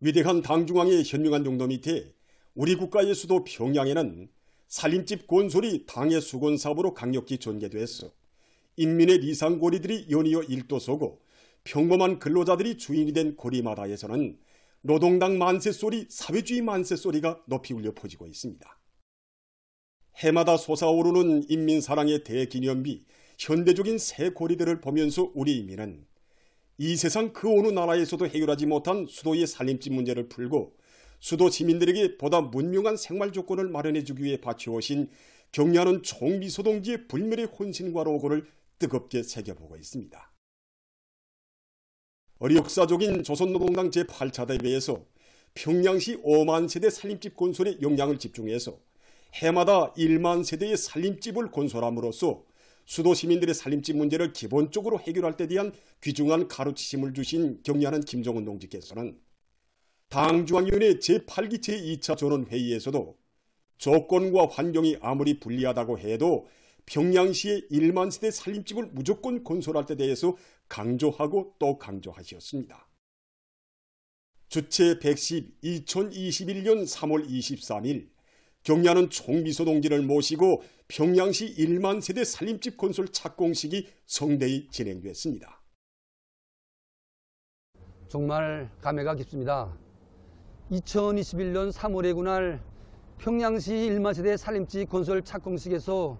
위대한 당중앙의 현명한 용도 밑에 우리 국가의 수도 평양에는 살림집 건설이 당의 수건 사업으로 강력히 전개됐어 인민의 리상고리들이 연이어 일도서고 평범한 근로자들이 주인이 된 고리마다에서는 노동당 만세소리, 사회주의 만세소리가 높이 울려 퍼지고 있습니다. 해마다 솟아오르는 인민사랑의 대기념비, 현대적인 새 고리들을 보면서 우리 인민은 이 세상 그 어느 나라에서도 해결하지 못한 수도의 살림집 문제를 풀고 수도 시민들에게 보다 문명한 생활 조건을 마련해 주기 위해 바쳐오신 경리하는 총비소동지의 불멸의 혼신과 로고를 뜨겁게 새겨보고 있습니다. 역사적인 조선노동당 제8차 대회에서 평양시 5만 세대 살림집 건설에 역량을 집중해서 해마다 1만 세대의 살림집을 건설함으로써 수도 시민들의 살림집 문제를 기본적으로 해결할 때 대한 귀중한 가르치심을 주신 경리하는 김정은 동지께서는 당중앙위원회 제8기 제2차 전원회의에서도 조건과 환경이 아무리 불리하다고 해도 평양시의 1만 세대 살림집을 무조건 건설할 때 대해서 강조하고 또 강조하셨습니다. 주체 110 2021년 3월 23일 경리하는 총비소동지를 모시고 평양시 1만 세대 살림집 건설 착공식이 성대히 진행됐습니다. 정말 감회가 깊습니다. 2021년 3월에 그날 평양시 1만 세대 살림집 건설 착공식에서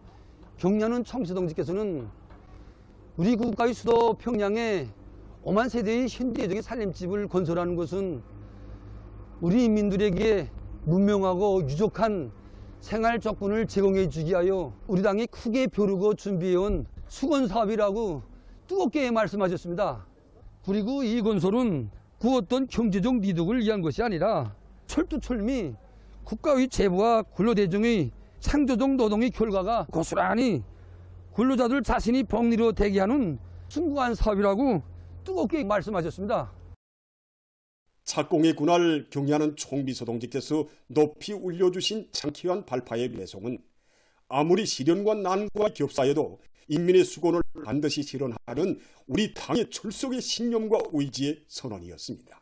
경리하는 총비소동지께서는 우리 국가의 수도 평양에 5만 세대의 현대적인 살림집을 건설하는 것은 우리 인민들에게 문명하고 유족한 생활 조건을 제공해 주기 위하여 우리 당이 크게 벼르고 준비해온 수건사업이라고 뜨겁게 말씀하셨습니다. 그리고 이 건설은 그 어떤 경제적 이득을 위한 것이 아니라 철두철미 국가의 재부와 근로대중의 창조적 노동의 결과가 고스란히 근로자들 자신이 복리로 대기하는 숭고한 사업이라고 뜨겁게 말씀하셨습니다. 착공의 그날 경리하는 총비소동지께서 높이 울려주신 장쾌한 발파의 배송은 아무리 시련과 난관이 겹사여도 인민의 수건을 반드시 실현하는 우리 당의 출석의 신념과 의지의 선언이었습니다.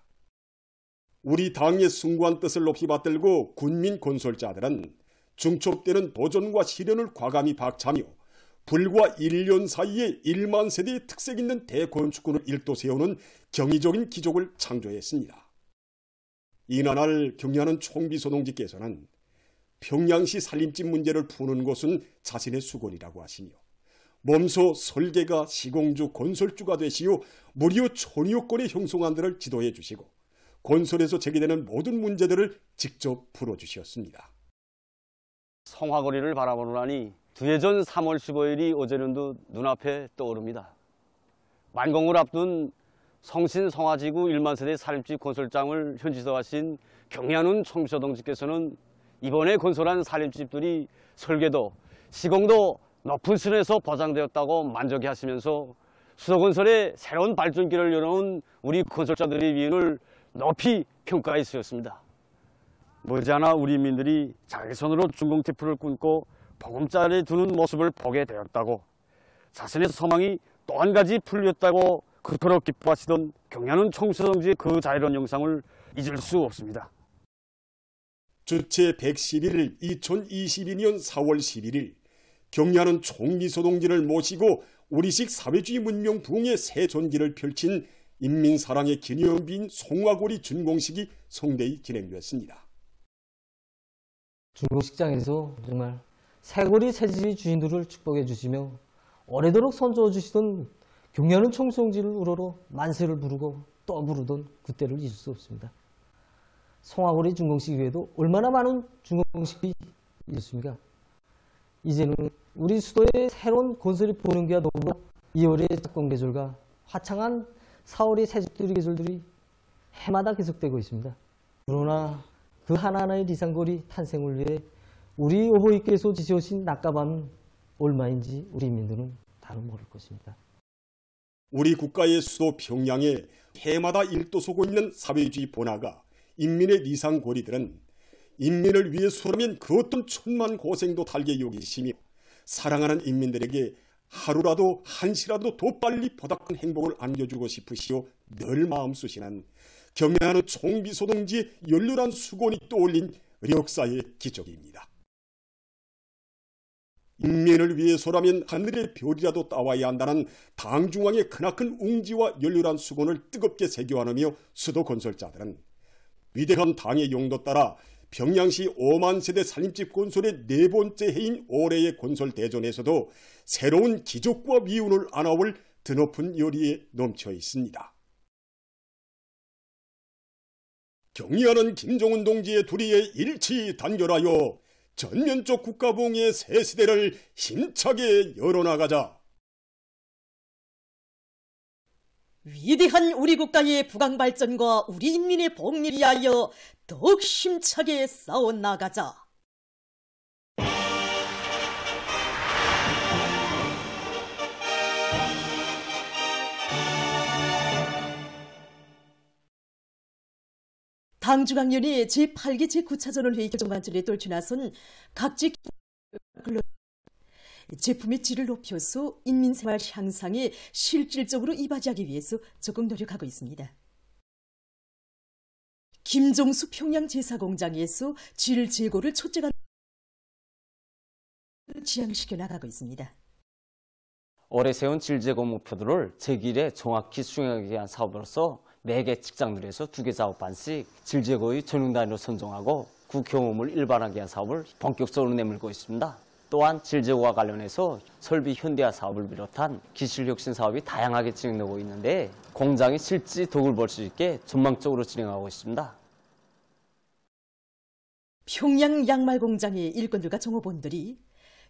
우리 당의 숭고한 뜻을 높이 받들고 군민 건설자들은 중첩되는 도전과 시련을 과감히 박차며 불과 1년 사이에 1만 세대의 특색 있는 대건축군을 일도 세우는 경이적인 기적을 창조했습니다. 이날 경리하는 총비소동지께서는 평양시 살림집 문제를 푸는 것은 자신의 수건이라고 하시며 몸소 설계가 시공주 건설주가 되시어 무려 천여 건의 형성안들을 지도해 주시고 건설에서 제기되는 모든 문제들을 직접 풀어주셨습니다. 성화거리를 바라보노라니 두해전 3월 15일이 어제는도 눈앞에 떠오릅니다. 만공을 앞둔 성신 성화지구 1만 세대 살림집 건설장을 현지서하신 경리하는 총비소동지께서는 이번에 건설한 살림집들이 설계도, 시공도 높은 수준에서 보장되었다고 만족해 하시면서 수도건설의 새로운 발전기를 열어놓은 우리 건설자들의 위인을 높이 평가해 주셨습니다. 머지않아 우리 인민들이 자기 손으로 중공티프를 끊고 보금자리에 두는 모습을 보게 되었다고, 자신의 소망이 또 한 가지 풀렸다고 그토록 기뻐하시던 경리하는 총비소동지의 그 자유로운 영상을 잊을 수 없습니다. 주체 111일 2022년 4월 11일 경리하는 총비소동지를 모시고 우리식 사회주의 문명 부흥의 새 전기를 펼친 인민사랑의 기념비인 송화고리 준공식이 성대히 진행됐습니다. 준공식장에서 정말 새고리 새집 주인들을 축복해 주시며 오래도록 선조해 주시던 경리하는 총비소동지를 우러러 만세를 부르고 또 부르던 그때를 잊을 수 없습니다. 송화고리 준공식 외에도 얼마나 많은 준공식이 있습니까? 이제는 우리 수도의 새로운 건설이 보는 게와 더불어 2월의 착공 계절과 화창한 4월의 새집들의 계절들이 해마다 계속되고 있습니다. 그러나 그 하나하나의 리상거리 탄생을 위해 우리 어버이께서 지시오신 낮과 밤은 얼마인지 우리 인민들은 다른 모를 것입니다. 우리 국가의 수도 평양에 해마다 일도서고 있는 사회주의 본화가 인민의 리상고리들은 인민을 위해서라면 그 어떤 천만 고생도 달게 여기시며 사랑하는 인민들에게 하루라도 한시라도 더 빨리 보다 큰 행복을 안겨주고 싶으시오 늘 마음 쓰시는 경애하는 총비소동지의 열렬한 수곤이 떠올린 역사의 기적입니다. 인민을 위해서라면 하늘의 별이라도 따와야 한다는 당중앙의 크나큰 웅지와 열렬한 수곤을 뜨겁게 새겨 안으며 수도 건설자들은 위대한 당의 용도 따라 평양시 5만 세대 살림집 건설의 네 번째 해인 올해의 건설 대전에서도 새로운 기적과 미운을 안아올 드높은 열의에 넘쳐 있습니다. 경의하는 김정은 동지의 둘이의 일치 단결하여 전면적 국가봉의 새 시대를 힘차게 열어나가자. 위대한 우리 국가의 부강 발전과 우리 인민의 복리를 위하여 더욱 힘차게 싸워나가자. 당중앙위원회 제8기 제9차전원 회의 결정관절에 떨쳐 나선 각지 제품의 질을 높여서 인민생활 향상에 실질적으로 이바지하기 위해서 적극 노력하고 있습니다. 김종수 평양제사공장에서 질 제고를 첫째가 지향시켜 나가고 있습니다. 올해 세운 질 제고 목표들을 제길에 정확히 수행하기 위한 사업으로서 4개 직장들에서 2개 사업 반씩 질 제고의 전용 단위로 선정하고 그 경험을 일반화하기 위한 사업을 본격적으로 내밀고 있습니다. 또한 질 제고와 관련해서 설비 현대화 사업을 비롯한 기술 혁신 사업이 다양하게 진행되고 있는데 공장이 실제 덕을 볼 수 있게 전망적으로 진행하고 있습니다. 평양 양말 공장의 일꾼들과 종업원들이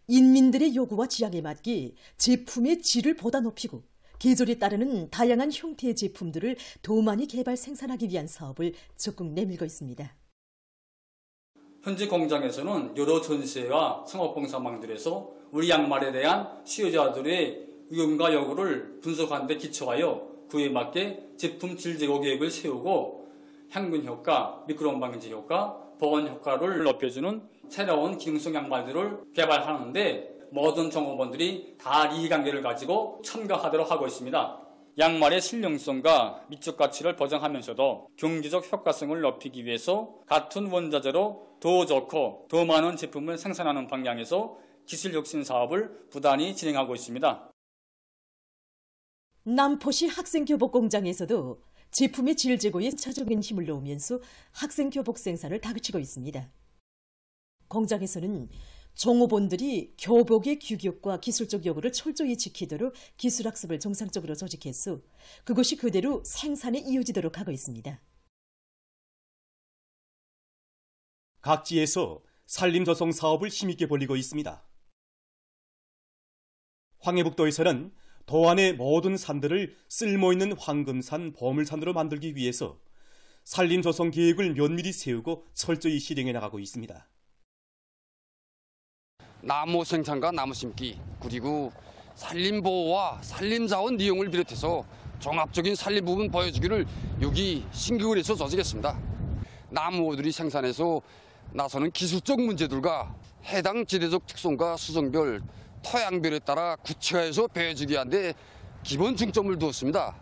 인민들의 요구와 지향에 맞게 제품의 질을 보다 높이고 계절에 따르는 다양한 형태의 제품들을 더 많이 개발 생산하기 위한 사업을 적극 내밀고 있습니다. 현재 공장에서는 여러 전시회와 상업봉사망들에서 우리 양말에 대한 수요자들의 의견과 요구를 분석하는 데 기초하여 그에 맞게 제품 질 제고 계획을 세우고 향균 효과, 미크로온 방지 효과, 보온 효과를 높여주는 새로운 기능성 양말들을 개발하는데 모든 종업원들이 다 이해관계를 가지고 참가하도록 하고 있습니다. 양말의 실용성과 미적 가치를 보장하면서도 경제적 효과성을 높이기 위해서 같은 원자재로 더 좋고 더 많은 제품을 생산하는 방향에서 기술 혁신 사업을 부단히 진행하고 있습니다. 남포시 학생교복 공장에서도 제품의 질 제고에 차적인 힘을 놓으면서 학생교복 생산을 다그치고 있습니다. 공장에서는 종업원들이 교복의 규격과 기술적 요구를 철저히 지키도록 기술학습을 정상적으로 조직해서 그것이 그대로 생산에 이어지도록 하고 있습니다. 각지에서 산림조성 사업을 힘있게 벌이고 있습니다. 황해북도에서는 도안의 모든 산들을 쓸모있는 황금산, 보물산으로 만들기 위해서 산림조성 계획을 면밀히 세우고 철저히 실행해 나가고 있습니다. 나무 생산과 나무 심기, 그리고 산림보호와 산림자원 이용을 비롯해서 종합적인 산림 부분 보여주기를 여기 신기울에서 조직했습니다. 나무들이 생산해서 나서는 기술적 문제들과 해당 지대적 특성과 수정별, 토양별에 따라 구체화해서 보여주기 위한데 기본 중점을 두었습니다.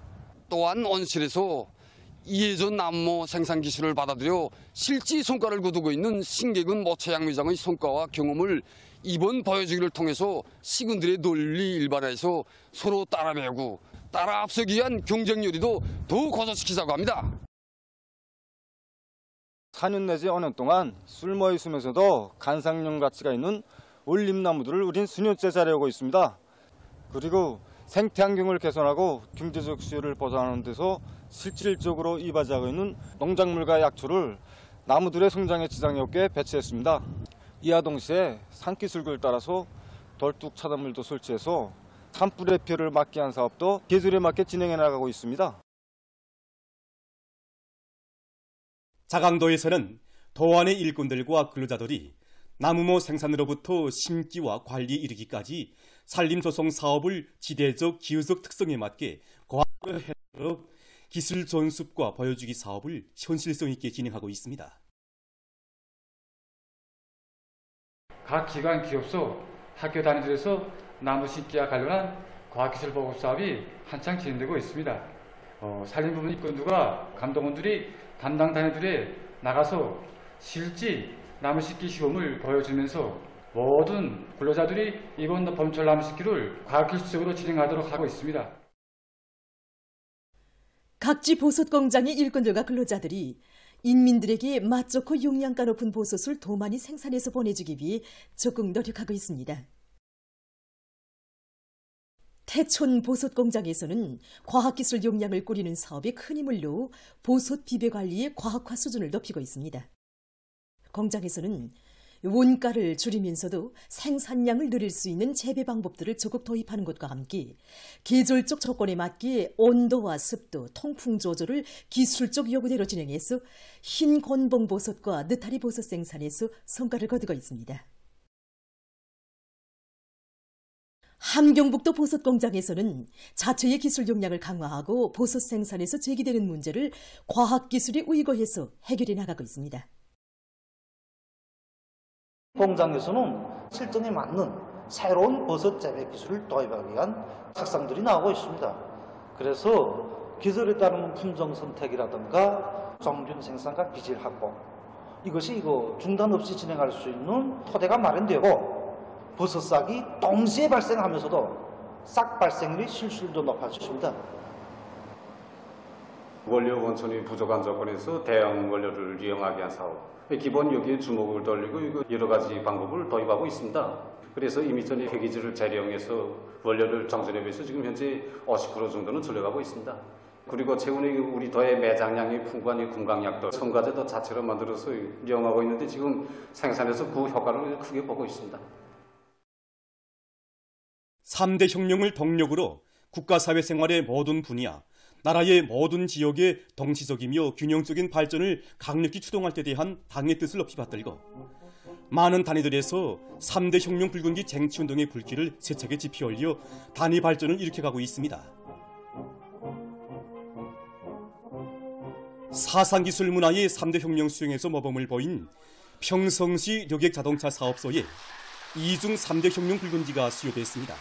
또한 온실에서 이해전 나무 생산 기술을 받아들여 실제 성과를 거두고 있는 신계근 모처양미장의 성과와 경험을 이번 보여주기를 통해서 시군들의 논리 일반화해서 서로 따라 배우고 따라 앞서기 위한 경쟁률도 더욱 고조시키자고 합니다. 4년 내지 5년 동안 쓸모 있으면서도 관상용 가치가 있는 올림나무들을 우린 수년째 자라오고 있습니다. 그리고 생태환경을 개선하고 경제적 수요를 보장하는 데서 실질적으로 이바지하고 있는 농작물과 약초를 나무들의 성장에 지장이 없게 배치했습니다. 이와 동시에 산기술구를 따라서 돌뚝 차단물도 설치해서 산불의 피해를 막기 위한 사업도 계절에 맞게 진행해 나가고 있습니다. 자강도에서는 도안의 일꾼들과 근로자들이 나무모 생산으로부터 심기와 관리에 이르기까지 산림조성 사업을 지대적, 기후적 특성에 맞게 과학을 해석, 기술 전습과 보여주기 사업을 현실성 있게 진행하고 있습니다. 각 기관, 기업소, 학교 단위들에서 나무 심기와 관련한 과학기술 보급 사업이 한창 진행되고 있습니다. 산림부문 일꾼들과 감독원들이 담당 단위들에 나가서 실제 나무심기 시범을 보여주면서 모든 근로자들이 이번 봄철 나무심기를 과학기술적으로 진행하도록 하고 있습니다. 각지 보솥 공장의 일꾼들과 근로자들이 인민들에게 맛 좋고 영양가 높은 보솥을 더 많이 생산해서 보내주기 위해 적극 노력하고 있습니다. 태촌 보솥 공장에서는 과학기술 역량을 꾸리는 사업에 큰 힘을 놓아 보솥 비배 관리의 과학화 수준을 높이고 있습니다. 공장에서는 원가를 줄이면서도 생산량을 늘릴 수 있는 재배 방법들을 적극 도입하는 것과 함께 계절적 조건에 맞게 온도와 습도, 통풍 조절을 기술적 요구대로 진행해서 흰 곤봉 보솥과 느타리 보솥 생산에서 성과를 거두고 있습니다. 함경북도 보솥 공장에서는 자체의 기술 역량을 강화하고 보솥 생산에서 제기되는 문제를 과학기술에 의거해서 해결해 나가고 있습니다. 공장에서는 실정에 맞는 새로운 버섯 재배 기술을 도입하기 위한 작상들이 나오고 있습니다. 그래서 계절에 따른 품종 선택이라든가 종균 생산과 기질 확보, 이것이 중단 없이 진행할 수 있는 토대가 마련되고 버섯 싹이 동시에 발생하면서도 싹 발생률이 실질도 높아졌습니다. 원료 원천이 부족한 조건에서 대형 원료를 이용하게 한 사업. 기본 여기에 주목을 돌리고 여러 가지 방법을 도입하고 있습니다. 그래서 이미전이 폐기질을 재활용해서 원료를 정전에 비해서 지금 현재 50% 정도는 줄여가고 있습니다. 그리고 최근에 우리 도의 매장량이 풍부한 이 금강약도 첨가제도 자체로 만들어서 이용하고 있는데 지금 생산해서 그 효과를 크게 보고 있습니다. 3대 혁명을 동력으로 국가사회생활의 모든 분야, 나라의 모든 지역의 동시적이며 균형적인 발전을 강력히 추동할 때 대한 당의 뜻을 높이 받들고 많은 단위들에서 3대 혁명 붉은기 쟁취운동의 불길을 세차게 지피올려 단위 발전을 일으켜가고 있습니다. 사상기술 문화의 3대 혁명 수행에서 모범을 보인 평성시 력액자동차 사업소에 이중 3대 혁명 붉은기가 수여됐습니다.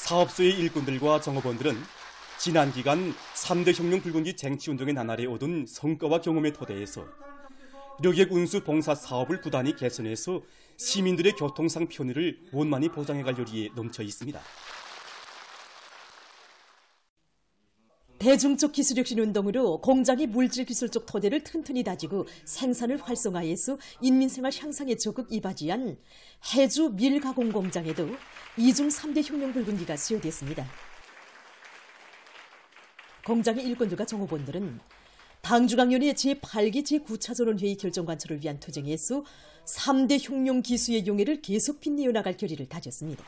사업소의 일꾼들과 정업원들은 지난 기간 3대 혁명 붉은기 쟁취운동의 나날에 얻은 성과와 경험의 토대에서 력액 운수 봉사 사업을 부단히 개선해서 시민들의 교통상 편의를 원만히 보장해갈 요리에 넘쳐 있습니다. 대중적 기술혁신 운동으로 공장의 물질기술적 토대를 튼튼히 다지고 생산을 활성화해서 인민생활 향상에 적극 이바지한 해주 밀가공 공장에도 이중 3대 혁명 붉은기가 수여됐습니다. 공장의 일꾼들과 정업원들은 당중앙위원회 제8기 제9차전원 회의 결정 관철을 위한 투쟁에서 3대 혁명 기수의 용해를 계속 빛내어 나갈 결의를 다졌습니다.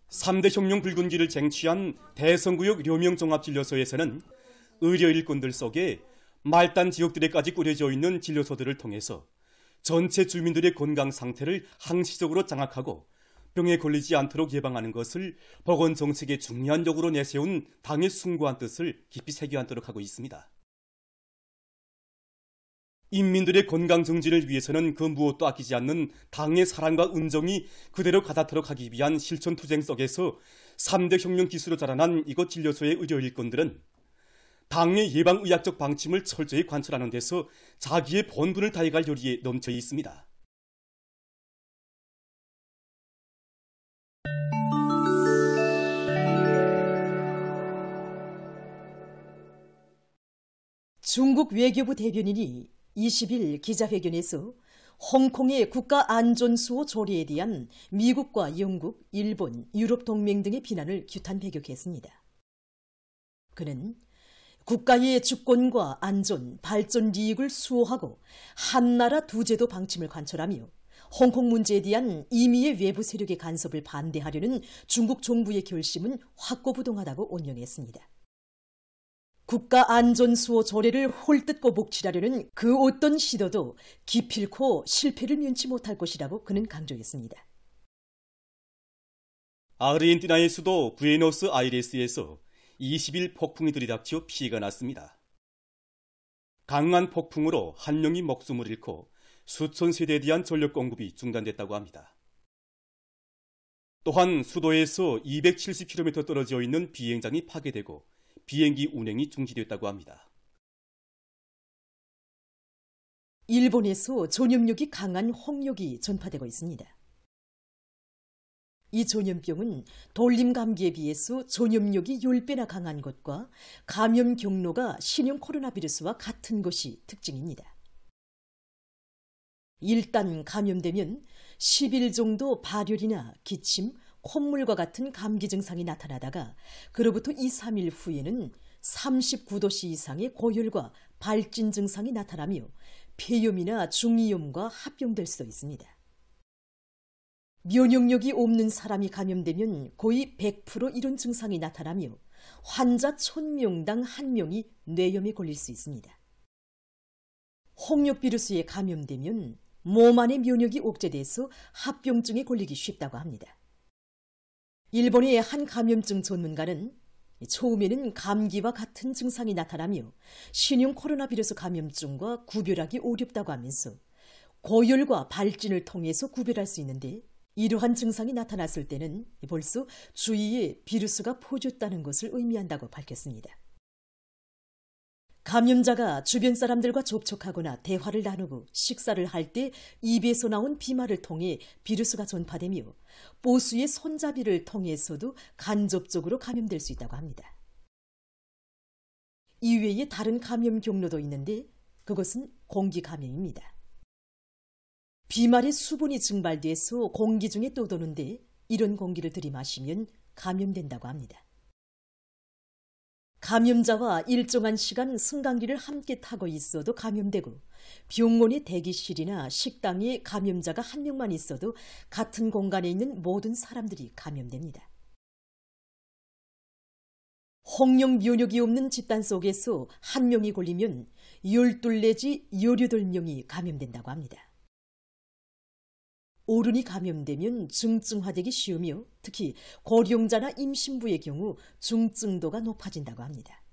3대 혁명 붉은기를 쟁취한 대성구역 료명종합진료소에서는 의료 일꾼들 속에 말단 지역들에까지 꾸려져 있는 진료소들을 통해서 전체 주민들의 건강 상태를 항시적으로 장악하고 병에 걸리지 않도록 예방하는 것을 보건정책의 중요한 역으로 내세운 당의 숭고한 뜻을 깊이 새겨안도록 하고 있습니다. 인민들의 건강 정진을 위해서는 그 무엇도 아끼지 않는 당의 사랑과 은정이 그대로 가닿도록 하기 위한 실천 투쟁 속에서 3대 혁명 기수로 자라난 이곳 진료소의 의료 일꾼들은 당의 예방의학적 방침을 철저히 관철하는 데서 자기의 본분을 다해갈 요리에 넘쳐 있습니다. 중국 외교부 대변인이 20일 기자회견에서 홍콩의 국가안전수호 조례에 대한 미국과 영국, 일본, 유럽 동맹 등의 비난을 규탄 배격했습니다. 그는 국가의 주권과 안전, 발전 이익을 수호하고 한나라 두 제도 방침을 관철하며 홍콩 문제에 대한 임의의 외부 세력의 간섭을 반대하려는 중국 정부의 결심은 확고부동하다고 온영했습니다. 국가안전수호 조례를 홀뜯고 복치하려는 그 어떤 시도도 기필코 실패를 면치 못할 것이라고 그는 강조했습니다. 아르헨티나의 수도 부에노스아이레스에서 20일 폭풍이 들이닥쳐 피해가 났습니다. 강한 폭풍으로 한 명이 목숨을 잃고 수천 세대에 대한 전력 공급이 중단됐다고 합니다. 또한 수도에서 270km 떨어져 있는 비행장이 파괴되고 비행기 운행이 중지됐다고 합니다. 일본에서 전염력이 강한 홍역이 전파되고 있습니다. 이 전염병은 돌림 감기에 비해서 전염력이 10배나 강한 것과 감염 경로가 신형 코로나 비루스와 같은 것이 특징입니다. 일단 감염되면 10일 정도 발열이나 기침, 콧물과 같은 감기 증상이 나타나다가 그로부터 2, 3일 후에는 39도씨 이상의 고열과 발진 증상이 나타나며 폐염이나 중이염과 합병될 수도 있습니다. 면역력이 없는 사람이 감염되면 거의 100% 이런 증상이 나타나며 환자 1000명당 1명이 뇌염에 걸릴 수 있습니다. 홍역 비루스에 감염되면 몸 안의 면역이 억제돼서 합병증에 걸리기 쉽다고 합니다. 일본의 한 감염증 전문가는 처음에는 감기와 같은 증상이 나타나며 신형 코로나 비루스 감염증과 구별하기 어렵다고 하면서 고열과 발진을 통해서 구별할 수 있는데 이러한 증상이 나타났을 때는 벌써 주위에 비루스가 퍼졌다는 것을 의미한다고 밝혔습니다. 감염자가 주변 사람들과 접촉하거나 대화를 나누고 식사를 할 때 입에서 나온 비말을 통해 비루스가 전파되며 보수의 손잡이를 통해서도 간접적으로 감염될 수 있다고 합니다. 이외에 다른 감염 경로도 있는데 그것은 공기 감염입니다. 비말의 수분이 증발돼서 공기 중에 떠도는데 이런 공기를 들이마시면 감염된다고 합니다. 감염자와 일정한 시간 승강기를 함께 타고 있어도 감염되고 병원의 대기실이나 식당에 감염자가 한 명만 있어도 같은 공간에 있는 모든 사람들이 감염됩니다. 홍역 면역이 없는 집단 속에서 한 명이 걸리면 12 내지 18명이 감염된다고 합니다. 어른이 감염되면 중증화되기 쉬우며 특히 고령자나 임신부의 경우 중증도가 높아진다고 합니다.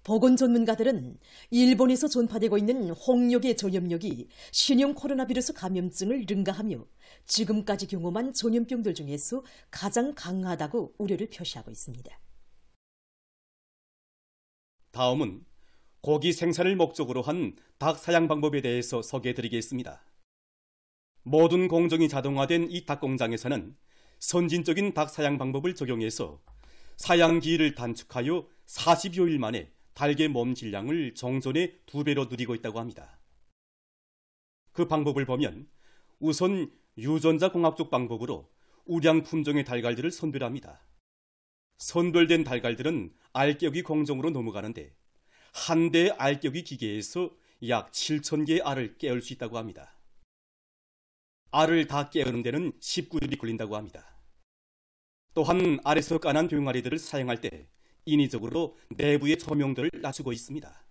보건 전문가들은 일본에서 전파되고 있는 홍역의 전염력이 신형 코로나 비루스 감염증을 능가하며 지금까지 경험한 전염병들 중에서 가장 강하다고 우려를 표시하고 있습니다. 다음은 고기 생산을 목적으로 한 닭 사양 방법에 대해서 소개해드리겠습니다. 모든 공정이 자동화된 이 닭 공장에서는 선진적인 닭 사양 방법을 적용해서 사양 기일을 단축하여 40여일 만에 닭의 몸 질량을 정전의 2배로 누리고 있다고 합니다. 그 방법을 보면 우선 유전자 공학적 방법으로 우량 품종의 닭알들을 선별합니다. 선별된 닭알들은 알깨기 공정으로 넘어가는데 한 대의 알깨기 기계에서 약 7,000개의 알을 깨울 수 있다고 합니다. 알을 다 깨우는 데는 19일이 걸린다고 합니다. 또한 알에서 까난 병아리들을 사용할 때 인위적으로 내부의 조명도를 낮추고 있습니다.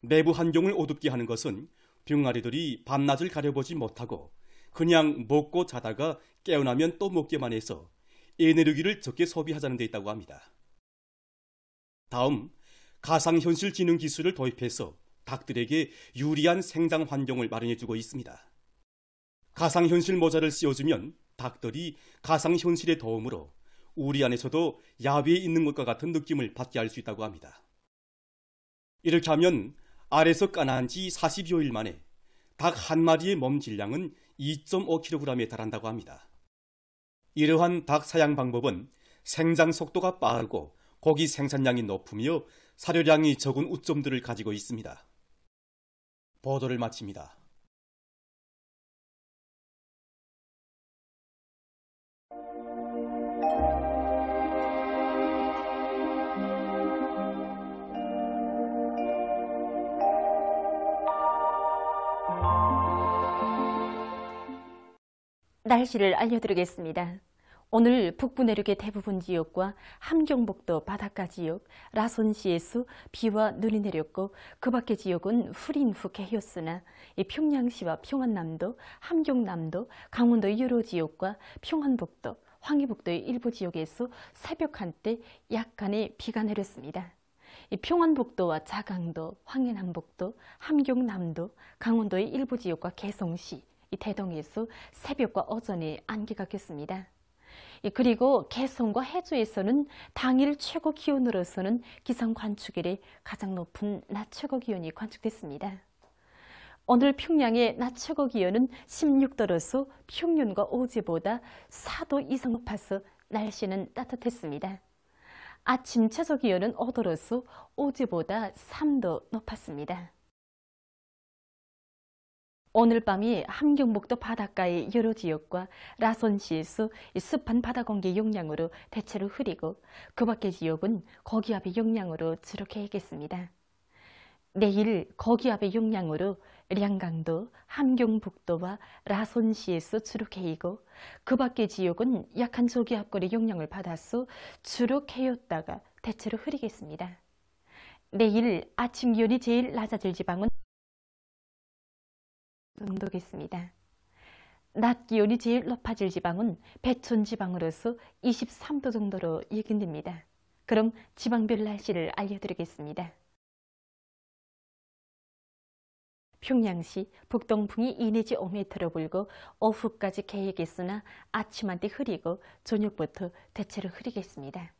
내부 환경을 어둡게 하는 것은 병아리들이 밤낮을 가려보지 못하고 그냥 먹고 자다가 깨어나면 또 먹기만 해서 에너지를 적게 소비하자는 데 있다고 합니다. 다음, 가상현실 지능 기술을 도입해서 닭들에게 유리한 생장 환경을 마련해주고 있습니다. 가상현실 모자를 씌워주면 닭들이 가상현실의 도움으로 우리 안에서도 야외에 있는 것과 같은 느낌을 받게 할 수 있다고 합니다. 이렇게 하면 알에서 까난 지 40여일 만에 닭 한 마리의 몸 질량은 2.5kg에 달한다고 합니다. 이러한 닭 사양 방법은 생장 속도가 빠르고 고기 생산량이 높으며 사료량이 적은 우점들을 가지고 있습니다. 보도를 마칩니다. 날씨를 알려드리겠습니다. 오늘 북부 내륙의 대부분 지역과 함경북도 바닷가 지역, 라선시에서 비와 눈이 내렸고 그 밖의 지역은 흐린 후 개였으나 평양시와 평안남도, 함경남도, 강원도 여러 지역과 평안북도, 황해북도의 일부 지역에서 새벽 한때 약간의 비가 내렸습니다. 평안북도와 자강도, 황해남북도, 함경남도, 강원도의 일부 지역과 개성시, 이 대동에서 새벽과 오전에 안개가 꼈습니다. 그리고 개성과 해주에서는 당일 최고 기온으로서는 기상 관측일에 가장 높은 낮 최고 기온이 관측됐습니다. 오늘 평양의 낮 최고 기온은 16도로서 평년과 어제보다 4도 이상 높아서 날씨는 따뜻했습니다. 아침 최저 기온은 5도로서 어제보다 3도 높았습니다. 오늘 밤이 함경북도 바닷가의 여러 지역과 라선시에서 습한 바다 공기 영향으로 대체로 흐리고 그 밖의 지역은 고기압의 영향으로 주로 개겠습니다. 내일 고기압의 영향으로 량강도, 함경북도와 라선시에서 주로 개이고 그 밖의 지역은 약한 저기압골의 영향을 받아서 주로 개였다가 대체로 흐리겠습니다. 내일 아침 기온이 제일 낮아질 지방은 정도겠습니다. 낮 기온이 제일 높아질 지방은 배촌 지방으로서 23도 정도로 예견됩니다. 그럼 지방별 날씨를 알려드리겠습니다. 평양시 북동풍이 2 내지 5m로 불고 오후까지 개이겠으나 아침 한때 흐리고 저녁부터 대체로 흐리겠습니다.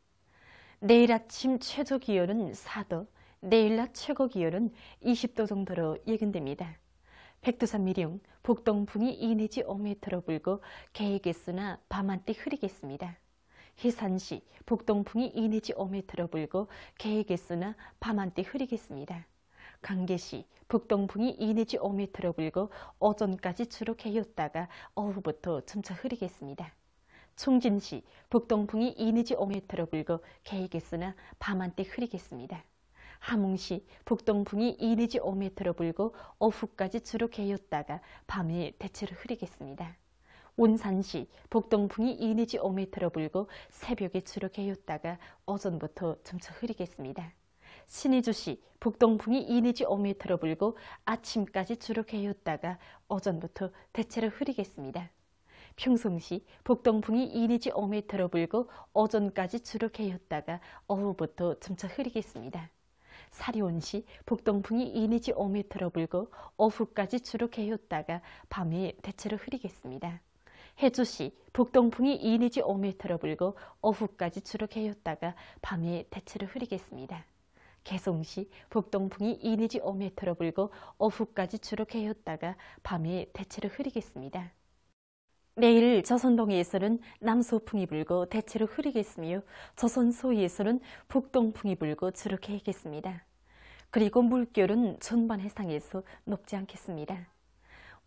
내일 아침 최저 기온은 4도, 내일 낮 최고 기온은 20도 정도로 예견됩니다. 백두산 미령 북동풍이 2 내지 5m로 불고 개이겠으나 밤 한때 흐리겠습니다. 해산시 북동풍이 2 내지 5m로 불고 개이겠으나 밤 한때 흐리겠습니다. 강계시 북동풍이 2 내지 5m로 불고 오전까지 주로 개였다가 오후부터 점차 흐리겠습니다. 총진시 북동풍이 2 내지 5m로 불고 개이겠으나 밤 한때 흐리겠습니다. 함흥시 북동풍이 2 내지 5m로 불고 오후까지 주로 개였다가 밤에 대체로 흐리겠습니다. 온산시 북동풍이 2 내지 5m로 불고 새벽에 주로 개였다가 오전부터 점차 흐리겠습니다. 신의주시 북동풍이 2 내지 5m로 불고 아침까지 주로 개였다가 오전부터 대체로 흐리겠습니다. 평성시 북동풍이 2 내지 5m로 불고 오전까지 주로 개였다가 오후부터 점차 흐리겠습니다. 사리온시 북동풍이 2 내지 5m로 불고 오후까지 주로 개였다가 밤에 대체로 흐리겠습니다. 해주시 북동풍이 2 내지 5m로 불고 오후까지 주로 개였다가 밤에 대체로 흐리겠습니다. 개성시 북동풍이 2 내지 5m로 불고 오후까지 주로 개였다가 밤에 대체로 흐리겠습니다. 내일 조선동해에서는 남서풍이 불고 대체로 흐리겠으며 조선 서해에서는 북동풍이 불고 주로 개겠습니다. 그리고 물결은 전반 해상에서 높지 않겠습니다.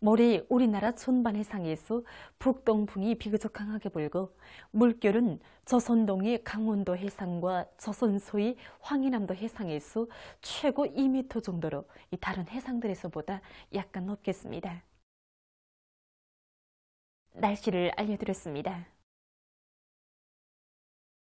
모레 우리나라 전반 해상에서 북동풍이 비교적 강하게 불고 물결은 조선동해 강원도 해상과 조선 서해 황해남도 해상에서 최고 2m 정도로 다른 해상들에서보다 약간 높겠습니다. 날씨를 알려드렸습니다.